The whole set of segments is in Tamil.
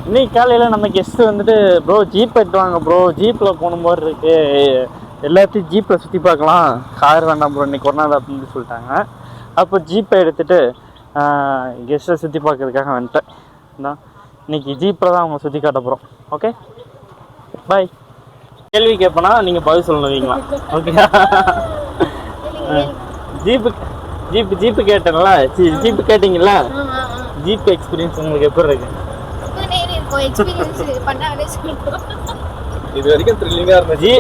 இன்னைக்கு காலையில் நம்ம கெஸ்ட்டு வந்துட்டு ப்ரோ ஜீப் எடுத்துவாங்க ப்ரோ, ஜீப்பில் போன மாதிரி இருக்கு, எல்லாத்தையும் ஜீப்பில் சுற்றி பார்க்கலாம், கார் வேண்டாம் ப்ரோ இன்னைக்கு ஒரு நாள் அப்படின்னு சொல்லிட்டாங்க. அப்போ ஜீப்பை எடுத்துகிட்டு கெஸ்ட்டை சுற்றி பார்க்கறதுக்காக வந்துட்டேன். தான் இன்னைக்கு ஜீப்பில் தான் அவங்க சுற்றி காட்ட போகிறோம். Okay bye. கேள்வி கேட்பேனா நீங்கள் பதில் சொல்லுவீங்களா? ஓகே. ஜீப்பு கேட்டேன்ல, ஜீப்பு கேட்டிங்களா? ஜீப் எக்ஸ்பீரியன்ஸ் உங்களுக்கு எப்படி இருக்கு? இது வரைக்கும் த்ரில்லிங்கா இருந்துச்சு.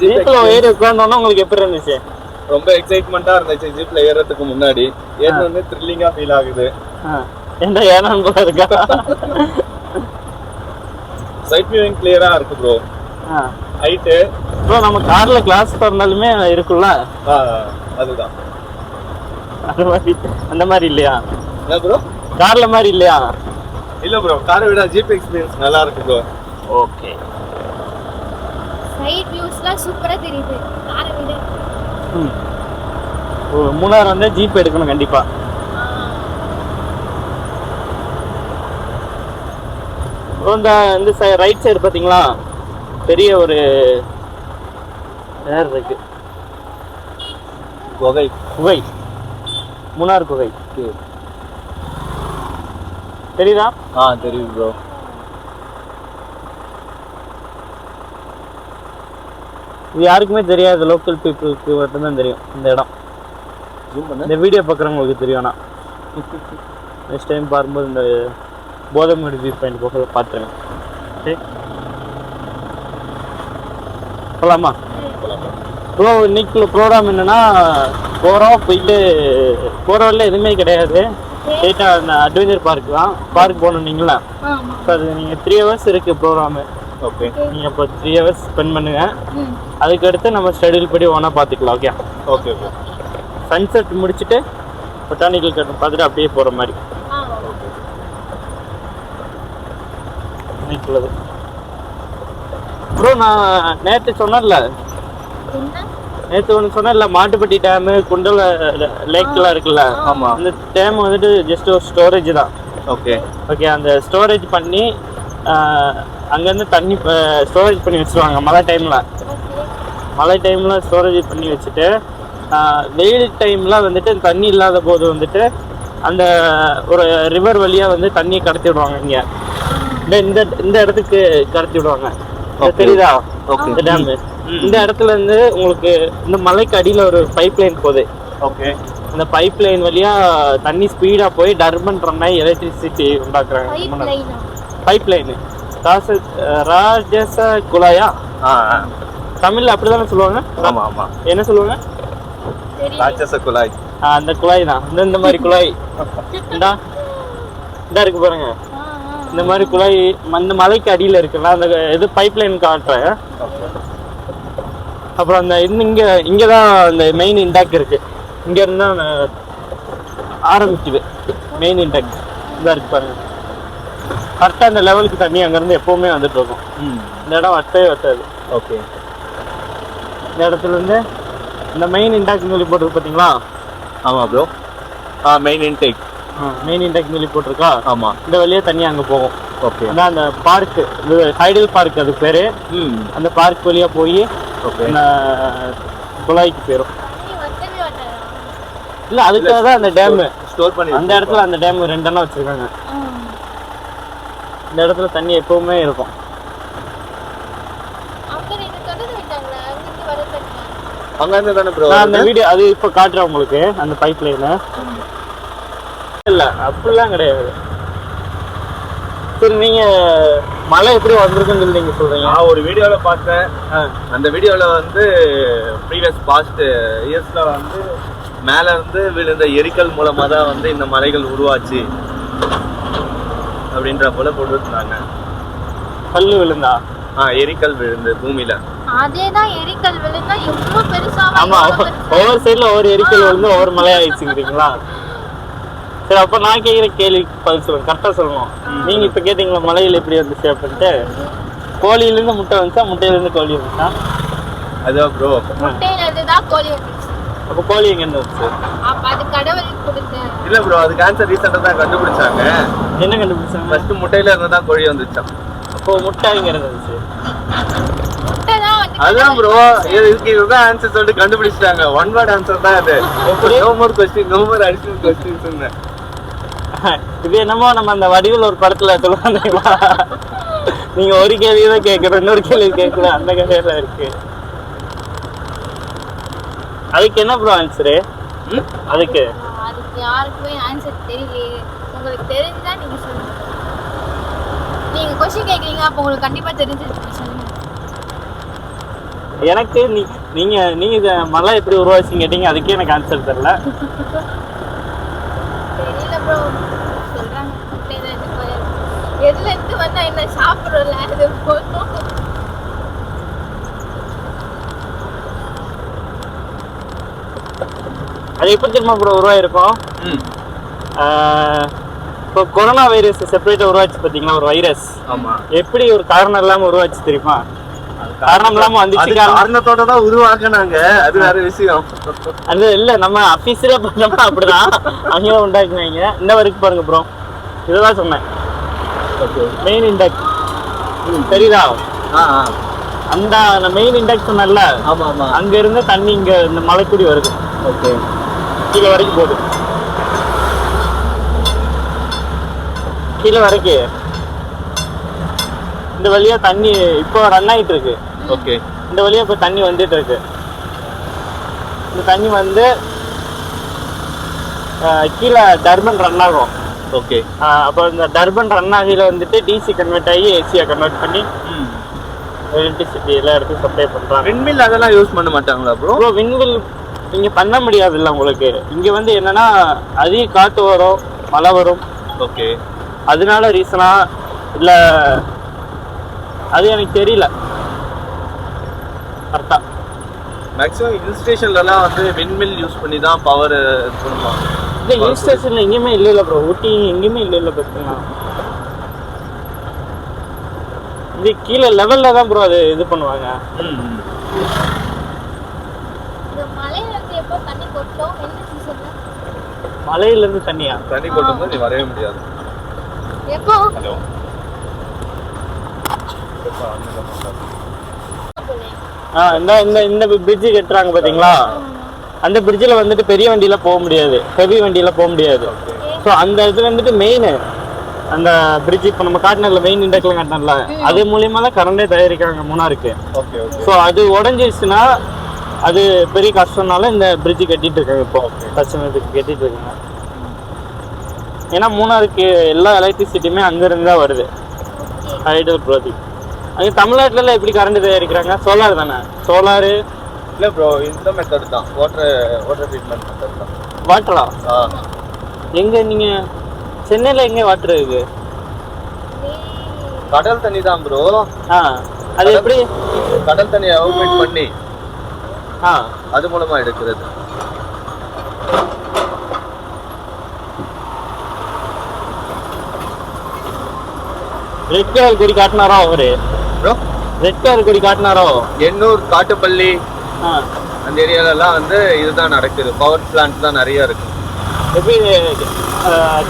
ஜீப்ல ஏறி உட்கார்ந்தோம்னா உங்களுக்கு எப்படி இருந்துச்சு? ரொம்ப எக்ஸைட்மெண்டா இருந்துச்சு. ஜீப்ல ஏறதுக்கு முன்னாடி ஏறினோடனே த்ரில்லிங்கா ஃபீல் ஆகுது. என்ன ஏனான்னு போல இருக்கா? சைட் வியூவிங் கிளியரா இருக்கு ப்ரோ. ஹைட் ப்ரோ நம்ம கார்ல கிளாஸ் பண்ணாலுமே இருக்குல்ல, அதுதான். அந்த மாதிரி இல்லையா? என்ன ப்ரோ கார்ல மாதிரி இல்லையா? இல்ல ப்ரோ, காரை விட ஜீப் எக்ஸ்பீரியன்ஸ் நல்லா இருக்கு ப்ரோ. ஓகே. சைட் வியூஸ்லாம் சூப்பரா தெரியுது காரை விட. மூணார் வந்து ஜீப் எடுக்கணும் கண்டிப்பா. இந்த ரைட் சைடு பாத்தீங்களா பெரிய ஒரு ஏர் இருக்கு, குகை, மூணார் குகை தெரியுதா? தெரியுது ப்ரோ. இது யாருக்குமே தெரியாது, லோக்கல் பீப்புளுக்கு மட்டும்தான் தெரியும் இந்த இடம். இந்த வீடியோ பார்க்குறவங்களுக்கு தெரியும். ஆனால் நெக்ஸ்ட் டைம் பார்க்கும்போது இந்த போதமேடு வியூ பாயிண்ட் போக பார்த்துருங்க. சரி போகலாமா? ப்ரோ இன்னைக்கு ப்ரோக்ராம் என்னன்னா, போகிறோம் போயிட்டு போகிற வழியில் எதுவுமே கிடையாது, ஸ்ட்ரெயிட்டாக அந்த அட்வென்ச்சர் பார்க் தான். பார்க் போகணுன்னீங்களா? இப்போ அது நீங்கள் 3 hours இருக்குது ப்ரோக்ராமு. ஓகே, நீங்கள் இப்போ 3 hours ஸ்பெண்ட் பண்ணுங்க. அதுக்கடுத்து நம்ம ஷெடியூல் படி ஒன்றா பார்த்துக்கலாம். Okay okay okay. சன்செட் முடிச்சுட்டு பொட்டானிக்கல் கார்டன் பார்த்துட்டு அப்படியே போகிற மாதிரி நினைக்கிறது. ப்ரோ நான் நேற்று சொன்னேன்ல, நேற்று ஒன்று சொன்னேன்ல, மாட்டுப்பட்டி டேமு குண்டல லேக்லாம் இருக்குல்ல, ஆமாம், அந்த டேம் வந்துட்டு ஜஸ்ட் ஒரு ஸ்டோரேஜ் தான். ஓகே ஓகே, அந்த ஸ்டோரேஜ் பண்ணி அங்கேருந்து தண்ணி ஸ்டோரேஜ் பண்ணி வச்சுருவாங்க. மழை டைமில் ஸ்டோரேஜ் பண்ணி வச்சுட்டு வெயில் டைமில் வந்துட்டு தண்ணி இல்லாத போது வந்துட்டு அந்த ஒரு ரிவர் வழியாக வந்து தண்ணியை கடத்தி விடுவாங்க. இங்கே இந்த இடத்துக்கு கடத்தி விடுவாங்க. தெரியுதா? இந்த டேமு இந்த இடத்துல இருந்து உங்களுக்கு இந்த மலைக்கு அடியில் ஒரு பைப் லைன் போகுது. ஓகே, இந்த பைப் லைன் வழியாக தண்ணி ஸ்பீடாக போய் டர்பன் ரன்னாய் எலக்ட்ரிசிட்டி உண்டாக்குறாங்க. பைப் லைனு ராஜச குழாயா? தமிழ்ல அப்படிதானே சொல்லுவாங்க. ஆமா ஆமா. என்ன சொல்லுவாங்க? ராட்சச குழாய். அந்த குழாய் தான். இந்த மாதிரி குழாய் இந்தா இருக்கு பாருங்க. இந்த மாதிரி குழாய் அந்த மலைக்கு அடியில் இருக்குல்ல, அந்த இது பைப் லைன் காட்டுறேன். அப்புறம் அந்த இங்கே தான் அந்த மெயின் இன்டாக் இருக்கு. இங்க இருந்தா ஆரம்பிக்குது மெயின் இன்டாக். இதாக இருக்கு பாருங்க. கரெக்டாக அந்த லெவலுக்கு தண்ணி அங்கேருந்து எப்போவுமே வந்துட்டு இருக்கும். இந்த இடம் வட்டவே வட்டாது. ஓகே, இந்த இடத்துல இருந்து இந்த மெயின் இன்டாக் சொல்லி போட்டிருக்கு பார்த்தீங்களா? ஆமாம் bro. Main intake, main intake சொல்லி போட்டிருக்கா? ஆமாம். இந்த வழியாக தண்ணி அங்கே போகும். ஓகே, அதான் அந்த பார்க்கு, ஹைடல் பார்க் அது பேர். அந்த பார்க் வழியாக போய் அந்த குழாய்க்கு போயிடும். இல்லை, அதுக்காக தான் அந்த டேமு ஸ்டோர் பண்ணி அந்த இடத்துல அந்த டேம் 2 எண்ணம் வச்சுருக்காங்க. இந்த இடத்துல தண்ணி எப்பவுமே இருக்கும். அங்கேருந்து தானே ப்ரோ அந்த வீடியோ அது இப்போ காட்டுறேன் உங்களுக்கு. அந்த பைப் லைனு இல்லை, அப்படிலாம் கிடையாது. சரி, நீங்கள் மழை எப்படி வந்திருக்குன்னு சொல்லி நீங்கள் சொல்கிறீங்க. நான் ஒரு வீடியோவில் பார்த்தேன். அந்த வீடியோவில் வந்து ப்ரீவியஸ் பாஸ்ட் இயர்ஸில் வந்து மேலே இருந்து விழுந்த எரிக்கல் மூலமாக தான் வந்து இந்த மலைகள் உருவாச்சு அப்படின்ற போல போட்டுருந்தாங்க. கல் விழுந்தா? எரிக்கல் விழுந்து பூமியில. அதேதான், எரிக்கல் விழுந்தா எவ்வளவு பெருசா. ஆமா, ஒவ்வொரு சைடுல ஒவ்வொரு எரிக்கல் விழுந்து ஒவ்வொரு மலையாயிடுச்சுங்கிறீங்களா? சரி, அப்ப நான் கேட்குற கேள்விக்கு பதில் சொல்லுங்க, கரெக்டா சொல்லணும். நீங்க இப்ப கேட்டீங்களா மலையில் எப்படி வந்துச்சு அப்படின்ட்டு. கோழியிலிருந்து முட்டை வந்துச்சா, முட்டையிலிருந்து கோழி வந்துச்சா? அதான் ப்ரோ, முட்டையிலிருந்து தான் கோழி வந்துச்சு. அப்ப கோழி எங்க இருந்து வந்துச்சு? அப்ப அது கடவுள் கொடுத்த. இல்ல ப்ரோ, அதுக்கு ஆன்சர் ரீசெண்டா தான் கண்டுபிடிச்சாங்க. என்ன கண்டுபிடிச்சாங்க? ஃபர்ஸ்ட் முட்டையில இருந்து தான் கோழி வந்துச்சாம். அப்போ முட்டை இங்க இருந்துச்சு. முட்டை தான் வந்து அதான் ப்ரோ, இதுதான் ஆன்சர் சொல்லிட்டு கண்டுபிடிச்சிட்டாங்க. ஒன் வேர்ட் ஆன்சர் தான் அது. எப்படி? No more question, no more additional questions. இது என்னமோ நம்ம அந்த வடிவில் ஒரு படத்துல சொல்லுவாங்க தெரியுமா? நீங்க ஒரு கேள்வி தான் கேட்கணும், இன்னொரு கேள்வி கேட்கல, அந்த கதையில இருக்கு. அதுக்கு என்ன ப்ரோ ஆன்சரு? அதுக்கு அதுக்கு யாருக்குமே ஆன்சர் தெரியலையே. உங்களுக்கு தெரிஞ்சுதான் நீங்க சொல்லுங்க. நீங்க கொஸ்டின் கேக்குறீங்க, அப்ப உங்களுக்கு கண்டிப்பா தெரிஞ்சிருக்கு. சொல்லுங்க. எனக்கு நீங்க இத மலை எப்படி உருவாச்சுன்னு கேட்டீங்க, அதுக்கே எனக்கு ஆன்சர் தெரியல. தெரியல ப்ரோ. சொல்றாங்க முட்டையில இருந்து கோழி. எதுல இருந்து வந்தா என்ன சாப்பிடுறோம்ல அது போதும். அது எப்போ திரும்ப ப்ரோ உருவாயிருக்கும்? இப்போ கொரோனா வைரஸ் செப்பரேட்டா உருவாச்சு பார்த்தீங்களா, ஒரு வைரஸ். ஆமா. எப்படி ஒரு காரணம் இல்லாம உருவாச்சு தெரியுமா? காரணம் இல்லாம வந்துச்சு. காரணத்தோட தான் உருவாக்குனாங்க, அது வேற விஷயம். அது இல்ல, நம்ம அபிஷியலா பண்ணோம்னா அப்படிதான் அங்கே உண்டாக்குனாங்க. இந்த வரைக்கும் பாருங்க ப்ரோ, இதுதான் சொன்னேன். மெயின் இண்டெக்ஸ் தெரியுதா? அந்த மெயின் இண்டெக்ஸ் சொன்னல, ஆமா ஆமா, அங்க இருந்து தண்ணி இங்க இந்த மலைக்குடி வருது. ஓகே, கீழே வரைக்கும் போகுது. கீழே வரைக்கும் இந்த வழியா தண்ணி இப்போ ரன் ஆயிட்டு இருக்கு. ஓகே, இந்த வழியா இப்போ தண்ணி வந்துட்டு இருக்கு. இந்த தண்ணி வந்து கீழே டர்பன் ரன் ஆகும். ஓகே, அப்போ இந்த டர்பன் ரன் ஆகையில வந்துட்டு டிசி கன்வெர்ட் ஆகி ஏசியா கன்வெர்ட் பண்ணி எலக்ட்ரிசிட்டி எல்லா இடத்துக்கும் சப்ளை பண்றாங்க. விண்மில் அதெல்லாம் யூஸ் பண்ண மாட்டாங்களா ப்ரோ? ப்ரோ விண்வில் இங்க பண்ண முடியாது இல்லை உங்களுக்கு. இங்க வந்து என்னன்னா அதிக காற்று வரும், மழை வரும். ஓகே, அதனால ரீசனா இல்ல அது எனக்கு தெரியல கரெக்டா. மேக்ஸிமம் ஹில் ஸ்டேஷன்லலாம் வந்து விண்மில் யூஸ் பண்ணி தான் பவர் பண்ணுவாங்க. இந்த ஹில் ஸ்டேஷன்ல எங்கேயுமே இல்லை ப்ரோ, ஊட்டி எங்கேயுமே இல்லை பார்த்தீங்கன்னா. இது கீழே லெவல்ல தான் ப்ரோ அது இது பண்ணுவாங்க. இந்த மலையில இருந்து எப்போ தண்ணி கொட்டும்? என்ன சீசன்ல? மலையில இருந்து தண்ணியா? தண்ணி கொட்டும் நீ வரவே முடியாது. எப்போ? ஹலோ, இந்த இந்த இந்த பிரிட்ஜ் கட்டுறாங்க பாத்தீங்களா, அந்த பிரிட்ஜில் வந்துட்டு பெரிய வண்டியில போக முடியாது, ஹெவி வண்டியில போக முடியாது. ஸோ அந்த இது வந்துட்டு மெயின் அந்த பிரிட்ஜ் இப்போ நம்ம காட்டினதுல மெயின் இண்டக்ல காட்டினல, அது மூலியமா தான் கரண்டே தயாரிக்கிறாங்க மூணாருக்கு. Okay okay. ஸோ அது உடஞ்சிருச்சுன்னா அது பெரிய கஷ்டம்னால இந்த பிரிட்ஜ் கட்டிட்டு இருக்காங்க இப்போ. பிரச்சனைக்கு கட்டிட்டு இருக்காங்க. ஏன்னா மூணாருக்கு எல்லா எலக்ட்ரிசிட்டியுமே அங்கிருந்து தான் வருது. ஹைடல் ப்ராஜெக்ட். அங்கே தமிழ்நாட்டிலலாம் எப்படி கரண்ட் தயாரிக்கிறாங்க? சோலார் தானே? சோலாரு இல்லை ப்ரோ, இந்த மெத்தட் தான், வாட்டர் ட்ரீட்மெண்ட் மெத்தட் தான். வாட்டரா? எங்க நீங்க சென்னையில் எங்கே வாட்டர் இருக்கு? கடல் தண்ணி தான் ப்ரோ. அது எப்படி? கடல் தண்ணியை எவாபரேட் பண்ணி அது மூலமா எடுக்கிறது. ரெட் கலர் கொடி காட்டினாரோ அவரு? ப்ரோ ரெட் கலர் கொடி காட்டினாரோ? எண்ணூர், காட்டுப்பள்ளி அந்த ஏரியாலலாம் வந்து இதுதான் நடக்குது. பவர் பிளான்ட் தான் நிறைய இருக்கு. எப்படி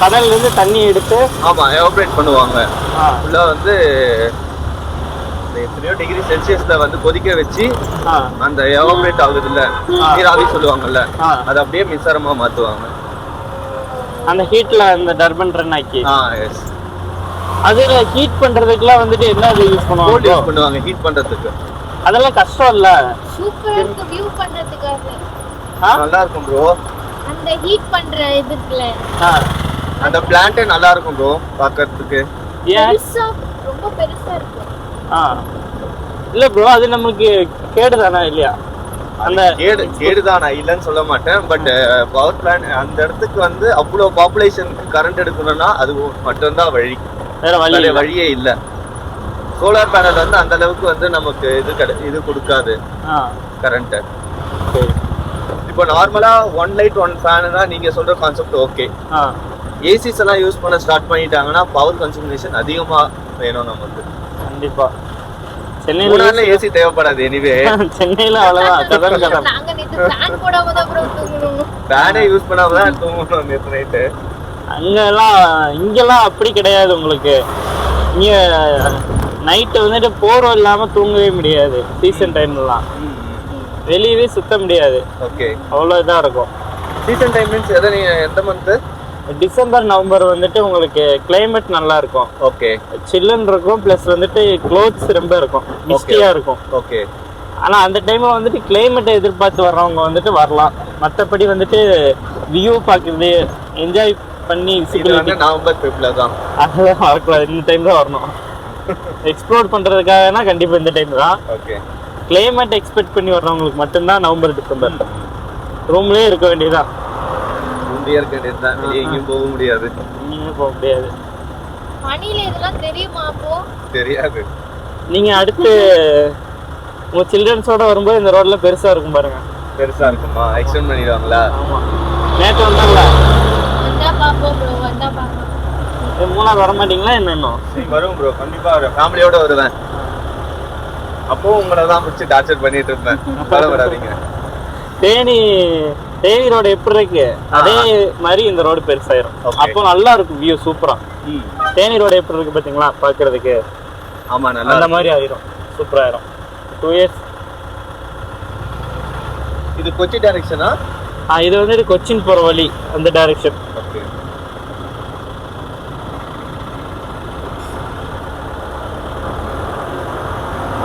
கடல்ல இருந்து தண்ணி எடுத்து? ஆமா, எவாபரேட் பண்ணுவாங்க. ஃபுல்லா வந்து எத்தனையோ டிகிரி செல்சியஸ்ல வந்து கொதிக்க வச்சு அந்த எவாபரேட் ஆகுது இல்ல, நீராவி சொல்லுவாங்கல்ல, அது அப்படியே மின்சாரமா மாத்துவாங்க. அந்த ஹீட்ல அந்த டர்பன் ரன் ஆக்கி. எஸ். அதுல ஹீட் பண்றதுக்குலாம் வந்துட்டு என்ன யூஸ் பண்ணுவாங்க? யூஸ் பண்ணுவாங்க ஹீட் பண்றதுக்கு. அதெல்லாம் கஷ்டம் இல்ல? சூப்பரா இருக்கு வியூ பண்றதுக்காக. நல்லா இருக்கும் ப்ரோ. அந்த ஹீட் பண்ற இதுக்குல அந்த பிளான்ட் நல்லா இருக்கும் ப்ரோ பார்க்கிறதுக்கு. பெருசா, ரொம்ப பெருசா இருக்கு. இல்ல ப்ரோ, அது நமக்கு கேடுதானா இல்லையா? அந்த கேடுதான், நான் இல்லைன்னு சொல்ல மாட்டேன். பட் பவர் பிளான்ட் அந்த இடத்துக்கு வந்து அவ்வளோ பாப்புலேஷனுக்கு கரண்ட் எடுக்கணும்னா அது மட்டும்தான் வழி, வேற வழியே இல்லை. சோலார் பேனல் வந்து அந்த அளவுக்கு வந்து நமக்கு இது கொடுக்காது கரண்ட். இப்போ நார்மலா 1 லைட் 1 ஃபேன் தான் நீங்க சொல்ற கான்செப்ட். ஓகே, ஏசிஸ் எல்லாம் யூஸ் பண்ண ஸ்டார்ட் பண்ணிட்டாங்கன்னா பவர் கன்சம்ஷன் அதிகமா வேணும் நமக்கு. கண்டிப்பா. சென்னையில ஏசி தேவைப்படாது. எனிவே சென்னையில நாங்க நேத்து ஃபேன் போடாம தான் ப்ரோ தூங்கணும். ஃபேனே யூஸ் பண்ணாம தான் தூங்கணும் நேத்து நைட்டு. அங்கெல்லாம் இங்கெல்லாம் அப்படி கிடையாது உங்களுக்கு. இங்கே நைட்டு வந்துட்டு போர்வை இல்லாமல் தூங்கவே முடியாது. சீசன் டைம்லலாம் வெளியவே சுத்த முடியாது. ஓகே, அவ்வளோ இதாக இருக்கும். சீசன் டைம் மீன்ஸ் எந்த மந்த்து? டிசம்பர் நவம்பர் வந்துட்டு உங்களுக்கு கிளைமேட் நல்லா இருக்கும். ஓகே, சில்லுன்னு இருக்கும். ப்ளஸ் வந்துட்டு க்ளோத்ஸ் ரொம்ப இருக்கும், மிஸ்டியாக இருக்கும். ஓகே. ஆனால் அந்த டைமில் வந்துட்டு கிளைமேட்டை எதிர்பார்த்து வர்றவங்க வந்துட்டு வரலாம். மற்றபடி வந்துட்டு வியூ பார்க்குறது, என்ஜாய் பண்ணி நவம்பர் பிப்ரவரி தான் அதெல்லாம் வரக்கூடாது. இந்த டைம் தான் வரணும். எக்ஸ்ப்ளோர் பண்ணுறதுக்காகனா கண்டிப்பாக இந்த டைம் தான். ஓகே, கிளைமேட் எக்ஸ்பெக்ட் பண்ணி வர்றவங்களுக்கு மட்டும்தான் நவம்பர் டிசம்பர். ரூம்லேயே இருக்க வேண்டியதுதான். இருக்க வேண்டியதுதான், எங்கேயும் போக முடியாது. எங்கேயும் போக முடியாது. மணில இதெல்லாம் தெரியுமா? அப்போ தெரியாது. நீங்கள் அடுத்து உங்கள் சில்ட்ரன்ஸோட வரும்போது இந்த ரோட்ல பெருசாக இருக்கும் பாருங்க. பெருசா இருக்குமா? எக்ஸ்டெண்ட் பண்ணிடுவாங்களா? ஆமாம், நேற்று வந்தாங்கள வந்தா பாப்போம் ப்ரோ, வந்தா பாப்போம். மூணாவது வர மாட்டீங்களா என்ன? இன்னும் வரும் ப்ரோ, கண்டிப்பா வரும். ஃபேமிலியோட வருவேன். அப்போ உங்களை தான் பிடிச்சி டார்ச்சர் பண்ணிட்டு இருப்பேன். வராதீங்க. தேனி ரோடு எப்படி இருக்கு அதே மாதிரி இந்த ரோடு பெருசாயிரும். அப்போ நல்லா இருக்கும், வியூ சூப்பரா. தேனி ரோடு எப்படி இருக்கு பாத்தீங்களா பாக்குறதுக்கு? ஆமா, நல்லா அந்த மாதிரி ஆயிரும், சூப்பரா ஆயிரும். 2 years. இது கொச்சி டைரக்ஷனா? இது வந்துட்டு கொச்சின் போற வழி, அந்த டைரக்ஷன். Okay,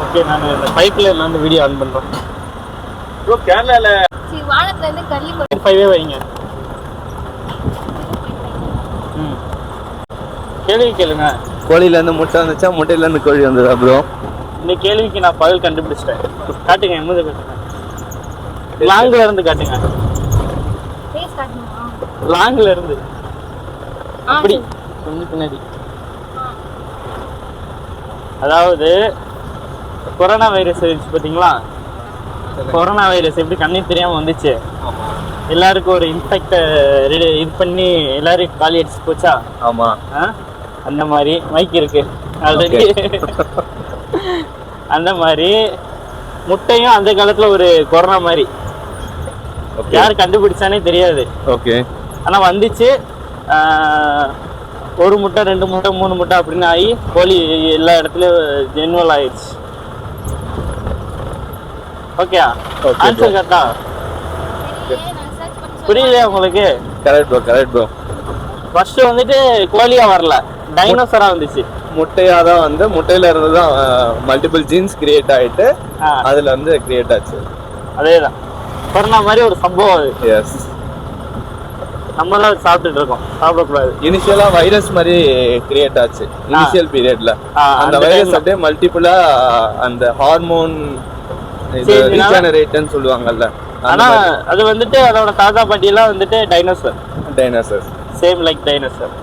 okay. நான் இந்த பைப்ல வந்து வீடியோ ஆன் பண்றேன். ப்ரோ கேரளால சரி, வானத்துல இருந்து கல்லி 5 வைங்க. கேள்வி கேளுங்க. கோழில இருந்து முட்டை வந்துச்சா, முட்டையில இருந்து கோழி வந்ததா ப்ரோ? இந்த கேள்விக்கு நான் பதில் கண்டுபிடிச்சிட்டேன். காட்டுங்க, எம்மது காட்டுங்க. லாங்ல இருந்து காட்டுங்க. ஃபேஸ் காட்டணுமா? லாங்ல இருந்து அப்படி கொஞ்சம் பின்னாடி. அதாவது கொரோனா வைரஸ் இருந்துச்சு பார்த்தீங்களா? கொரோனா வைரஸ் எப்படி கண்ணு தெரியாம வந்துச்சு, எல்லாருக்கும் ஒரு இன்ஃபெக்ட் இது பண்ணி எல்லாரும் காலி அடிச்சு போச்சா? ஆமா, அந்த மாதிரி மைக் இருக்கு ஆல்ரெடி. அந்த மாதிரி முட்டையும் அந்த காலத்துல ஒரு கொரோனா மாதிரி யார் கண்டுபிடிச்சானே தெரியாது. ஓகே, ஆனா வந்துச்சு. ஒரு முட்டை, 2 முட்டை, 3 முட்டை அப்படின்னு ஆகி கோழி எல்லா இடத்துலயும் ஜென்வல் ஆயிடுச்சு. ஓகே, ஆன்சர் கரெக்டா? புரியலையா உங்களுக்கு? Correct bro, correct bro. First வந்துட்டு கோழியா வரல, டைனோசரா வந்துச்சு. முட்டையா தான் வந்து, முட்டையில இருந்து தான் மல்டிபிள் ஜீன்ஸ் கிரியேட் ஆயிட்டு அதுல வந்து கிரியேட் ஆச்சு. அதேதான் கொரோனா மாதிரி ஒரு சம்பவம் அது. எஸ், நம்ம தான் சாப்பிட்டுட்டு இருக்கோம், சாப்பிடக்கூடாது. இனிஷியலா வைரஸ் மாதிரி கிரியேட் ஆச்சு இனிஷியல் பீரியட்ல. அந்த வைரஸ் அப்படியே மல்டிபிளா அந்த ஹார்மோன் ரீஜெனரேட்னு சொல்லுவாங்கல்ல. ஆனா அது வந்துட்டு அதோட தாத்தா பாட்டி எல்லாம் வந்துட்டு டைனோசர், சேம் லைக் டைனோசர்.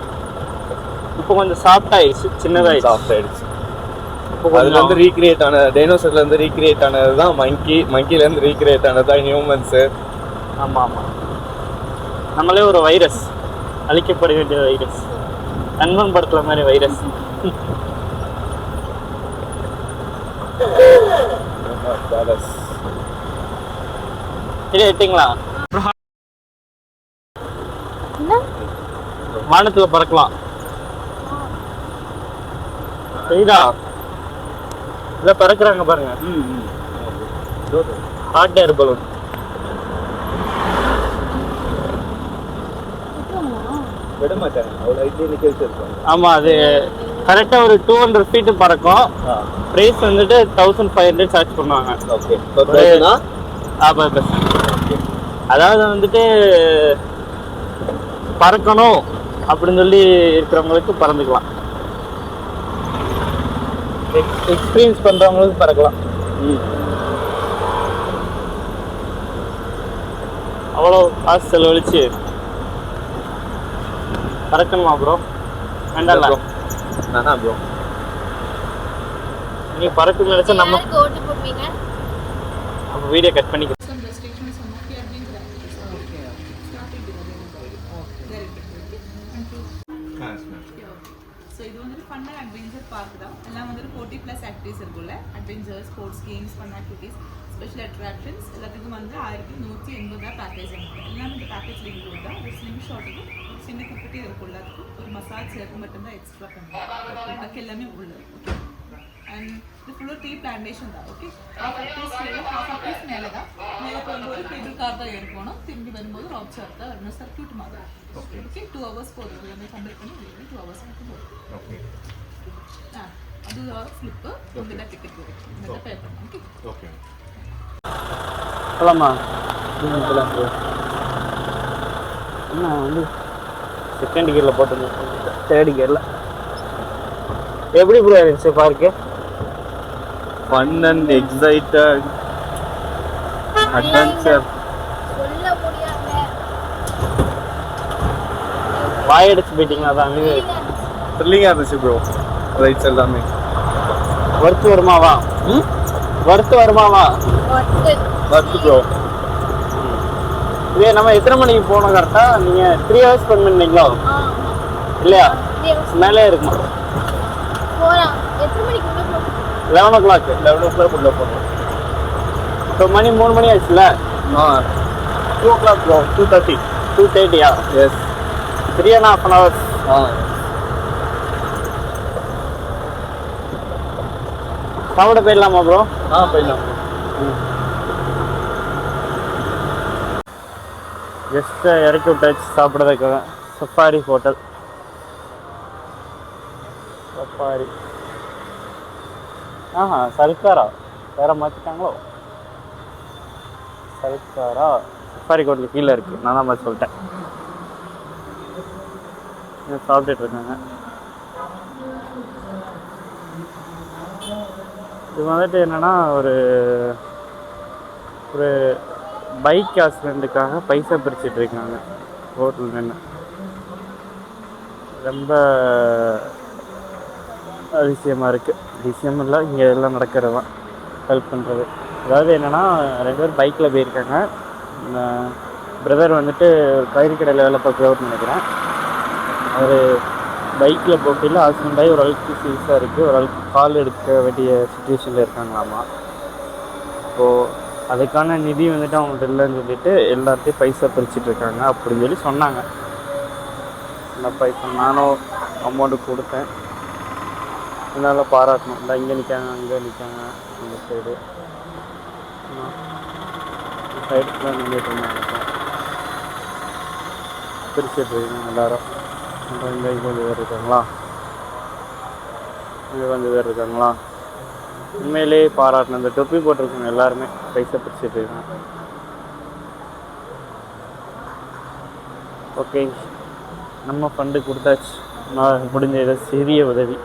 இப்போ கொஞ்சம் சாஃப்ட் ஆயிடுச்சு, சின்னதாயிடுச்சு, சாஃப்ட் ஆயிடுச்சு. அதுல இருந்து ரீக்ரியேட் ஆன டைனோசர்ல இருந்து ரீக்ரியேட் ஆனது தான் மங்கில இருந்து ரீக்ரியேட் ஆனது தான் ஹியூமன்ஸ். ஆமா ஆமா, நம்மளே ஒரு வைரஸ், அழிக்கப்பட வேண்டிய வைரஸ், நண்பன் படத்துல மாதிரி வைரஸ். சரி, எடுத்தீங்களா? வானத்துல பறக்கலாம். சரிதா? இத பறக்குறாங்க பாருங்க, ஹாட் ஏர் பலூன். ஆமா, அது கரெக்டா ஒரு 200 feet பறக்கும். பிரைஸ் வந்துட்டு 1500 சார்ஜ் பண்ணுவாங்க. அதாவது வந்துட்டு பறக்கணும் அப்படின்னு சொல்லி இருக்கிறவங்களுக்கு பறந்துக்கலாம், எக்ஸ்பீரியன்ஸ் பண்றவங்களுக்கு பறக்கலாம். அவ்வளோ காசு செலவழிச்சு பறக்கணுமா ப்ரோ? வேண்டாம்ல ப்ரோ, நீ பறக்க நினைச்சா நம்ம ஓட்டு போடுவீங்க. அப்ப வீடியோ கட் பண்ணிக்கலாம். ஸோ இது வந்துட்டு ஃபன் அண்ட் அட்வென்ச்சர் பார்க் தான். எல்லாம் வந்துட்டு 40+ ஆக்டிவிட்டிஸ் இருக்குல்ல, adventure, sports, games, fun activities, special attractions எல்லாத்துக்கும் வந்து 1180 பேக்கேஜ் இருக்குது. எல்லாமே இந்த பேக்கேஜில் இன்க்ளூட் தான். ஒரு ஸ்லிம் ஷாட்டுக்கு ஒரு சின்ன குப்பிட்டே இருக்கும், எல்லாத்துக்கும் ஒரு மசாஜ் சேர்த்து மட்டும்தான் எக்ஸ்ட்ரா பண்ணுவோம். அதுக்கு எல்லாமே உள்ளது. ஓகே, அண்ட் இது ஃபுல்லாக டீ பிளான்டேஷன் தான். ஓகே, ஹாஃப் பீஸ் மேலே தான். மேலே வந்து ஒரு கேபிள் கார் தான் இருக்கணும். திரும்பி வரும்போது ராக் சார் தான் வரணும். சர்க்யூட் மாதிரி. ஓகே, 2 hours போதும். எல்லாமே கம்ப்ளீட் பண்ணி 2 hours மட்டும் போதும். ஓகே, அது ஸ்லிப்பு உங்கள்கிட்ட டிக்கெட் வரும். இந்த பே பண்ணணும். Okay okay. போலாமா? என்ன வந்து செகண்ட் கியரில் போட்டு தேர்ட் கியரில் எப்படி ப்ரோ இருந்துச்சு park? Fun and excited adventure. சொல்ல முடியாம வாயடிச்சு போயிட்டீங்க. அதான் த்ரில்லிங்காக இருந்துச்சு ப்ரோ. ரைட்ஸ் எல்லாமே ஒர்த்து வருமாவா? ஒர்த்து வருமாவா? Worth bro. இதே நம்ம எத்தனை மணிக்கு போனோம் கரெக்டாக? நீங்கள் 3 hours ஸ்பெண்ட் பண்ணீங்களோ இல்லையா? மேலே இருக்குமா? போலாம். எத்தனை மணிக்கு உள்ள போறோம்? 11 o'clock. 11 o'clock உள்ள போகிறோம். இப்போ மணி 3 மணி ஆச்சுல. 2 o'clock ப்ரோ. 2:30. 2:30. எஸ். 3.5 hours. சாப்பிட போயிடலாமா ப்ரோ? போயிடலாம். ஜஸ்ட் இறக்கி விட்டாச்சு சாப்பிட்றதுக்காக. Safari hotel. சஃபாரி. சல்காரா வேற மாற்றிட்டாங்களோ? சல்காரா சஃபாரி ஹோட்டல் கீழே இருக்குது. நான் தான் மாதிரி சொல்லிட்டேன். சாப்பிட்டுட்டு இருக்காங்க. இது வந்துட்டு என்னென்னா ஒரு பைக் ஆக்சிடெண்ட்டுக்காக பைசா பிரிச்சுட்டு இருக்காங்க ஹோட்டல் நின்று. ரொம்ப அதிசயமாக இருக்குது. அதிசயம் இல்லை, இங்கே எல்லாம் நடக்கிறது தான் ஹெல்ப் பண்ணுறது. அதாவது என்னென்னா 2 பேர் பைக்கில் போயிருக்காங்க. பிரதர் வந்துட்டு ஒரு காய்கறி கடையில் வேலை பார்க்குறவர்னு நினைக்கிறேன். அவர் பைக்கில் போக்கையில் ஆக்சிடெண்ட் ஆகி ஓரளவுக்கு சீரியஸாக இருக்குது. ஓரளவுக்கு கால் எடுக்க வேண்டிய சுச்சுவேஷனில் இருக்காங்களாமா. இப்போது அதுக்கான நிதி வந்துட்டு அவங்கள்ட்ட இல்லைன்னு சொல்லிட்டு எல்லாத்தையும் பைசா பிரிச்சுட்டு இருக்காங்க அப்படின்னு சொல்லி சொன்னாங்க. இந்த பைசா நானும் அமௌண்ட்டு கொடுத்தேன். இதனால் பாராட்டணும். இந்த இங்கே நிற்காங்க, அங்கே நிற்காங்க, இந்த சைடு சைடுக்குலாம் நின்றுட்டு இருந்தாங்க. பிரிச்சுட்டு இருக்காங்க எல்லோரும். இங்கே கொஞ்சம் பேர் இருக்காங்களா, இங்கே கொஞ்சம் பேர் இருக்காங்களா. உண்மையிலேயே பாராட்டணும். இந்த தொப்பி போட்டிருக்காங்க எல்லாருமே பைசா பிரிச்சுட்டு இருக்காங்க. ஓகே, நம்ம ஃபண்டு கொடுத்தாச்சு. நான் முடிஞ்ச இதை சிறிய உதவி.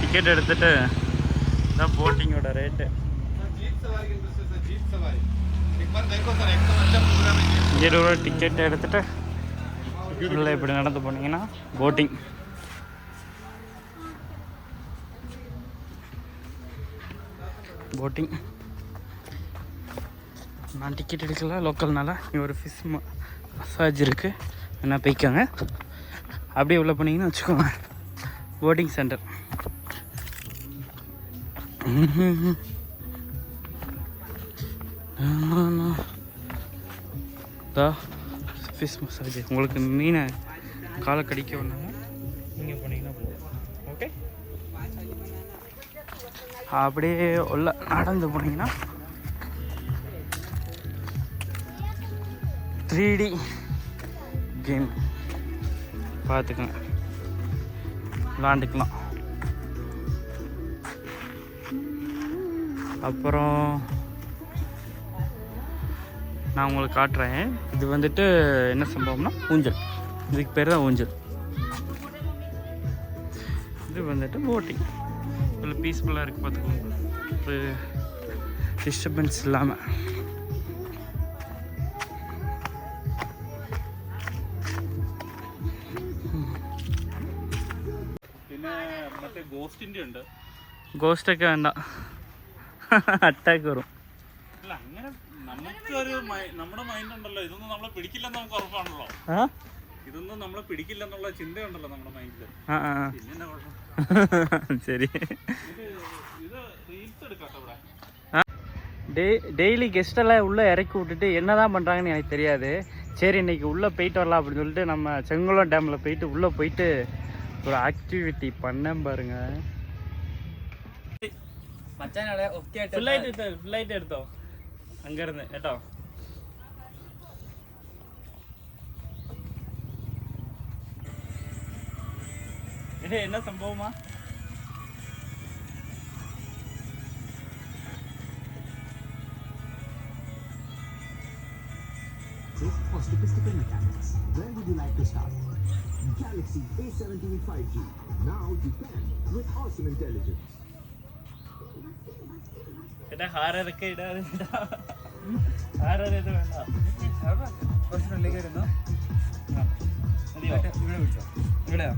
டிக்கெட் எடுத்துட்டு தான் போட்டிங்கோட ரேட்டு. 20 ரூபா டிக்கெட் எடுத்துட்டு உள்ள இப்படி நடந்து போனீங்கன்னா போட்டிங். நான் டிக்கெட் எடுக்கல லோக்கல்னால. இங்கே ஒரு ஃபிஷ் மசாஜ் இருக்குது, என்ன போய்க்காங்க. அப்படியே உள்ளே போனீங்கன்னு வச்சுக்கோங்க போட்டிங் சென்டர். Fish massage. உங்களுக்கு மீனை காலை கடிக்க வேணாங்க, நீங்கள் போனீங்கன்னா போதும். ஓகே, அப்படியே உள்ள நடந்து போனீங்கன்னா 3D கேம் பார்த்துக்கோங்க, விளாண்டுக்கலாம். அப்புறம் நான் உங்களுக்கு காட்டுறேன். இது வந்துட்டு என்ன சம்பவம்னா ஊஞ்சல். இதுக்கு பேர் தான் ஊஞ்சல். இது வந்துட்டு போட்டிங் நல்ல பீஸ்ஃபுல்லாக இருக்குது பார்த்துக்கோங்க, ஒரு டிஸ்டர்பன்ஸ் இல்லாமல். പിന്നെ മറ്റേ ഗോസ്റ്റിന്റെ ഉണ്ട്. ഗോസ്റ്റൊക്കെ വേണ്ട, അറ്റാക്ക് വരും. അല്ല അങ്ങനെ നമുക്കൊരു നമ്മുടെ മൈൻഡ് ഉണ്ടല്ലോ, ഇതൊന്നും നമ്മളെ പിടിക്കില്ലെന്ന് നമുക്ക് ഉറപ്പാണല്ലോ. ഇതൊന്നും നമ്മളെ പിടിക്കില്ലെന്നുള്ള ചിന്തയുണ്ടല്ലോ നമ്മുടെ മൈൻഡില്. പിന്നെ എന്നാ കുഴപ്പം? ശരി. ഇത് റീൽസ് എടുക്കാട്ടോ ഇവിടെ. டெய்லி கெஸ்டெல்லாம் உள்ளே இறக்கி விட்டுட்டு என்ன தான் பண்ணுறாங்கன்னு எனக்கு தெரியாது. சரி இன்னைக்கு உள்ளே போயிட்டு வரலாம் அப்படின்னு சொல்லிட்டு நம்ம செங்குளம் டேமில் போயிட்டு உள்ளே போயிட்டு ஒரு ஆக்டிவிட்டி பண்ணேன் பாருங்க. ஃப்ளைட் எடுத்தோம் அங்கேருந்து கேட்டோ. என்ன சம்பவமா? For statistical mechanics, where would you like to start? Galaxy A17 5G. Now you can with awesome intelligence. ഇടാ ഹാരൊക്കെ ഇടാതെ ഹാരത് വേണ്ട. കുറച്ചുള്ളിലേക്ക് വരുന്നു. ഇവിടെ പിടിച്ചോ. ഇവിടെയോ?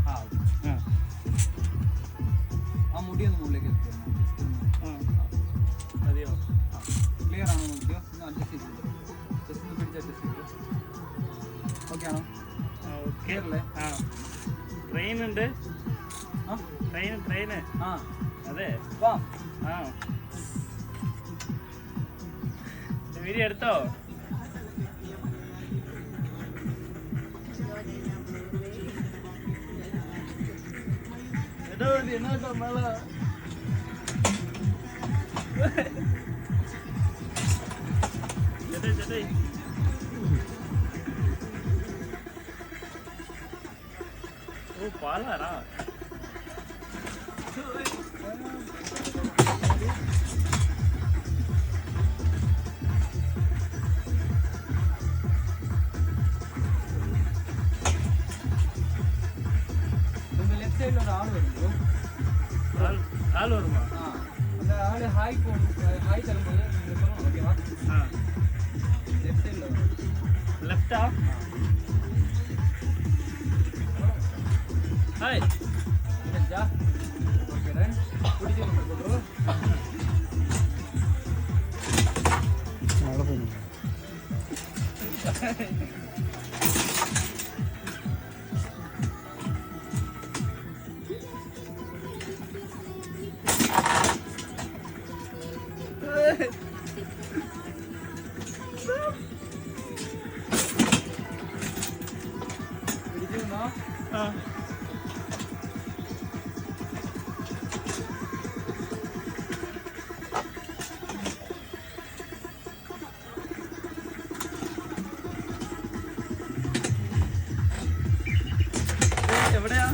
ആ മുടിയൊന്ന് മുകളിലേക്ക് മതിയോ? ക്ലിയർ ആണോ നോക്കിയോ, ഒന്ന് അഡ്ജസ്റ്റ് ചെയ്തു, ജസ്റ്റ് ഒന്ന് പിടിച്ച് അഡ്ജസ്റ്റ് ചെയ്തു. ഓക്കെ ആണോ? ഓക്കെ അല്ലേ? ട്രെയിൻ ഉണ്ട്. ട്രെയിന് അതെ. വീഡിയോ എടുത്തോ? ஓ பாலாரா? ലെഫ്റ്റ് സൈഡിൽ ഒരാൾ വരുമ്പോൾ ആൾ വരുമോ? அந்த ஆள் ஹாய் ஹாய் தரும்போது நீங்கள் சொல்லணும், ஓகேவா? லெஃப்ட் சைடில் வரும். லெஃப்டா? ஹாய் ஜா. Okay run. பிடிச்சி போட்டுரு. പിടിച്ചിരുന്നോ? എവിടെയാ?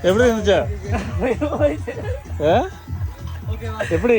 எப்படி இருந்துச்சா? எப்படி?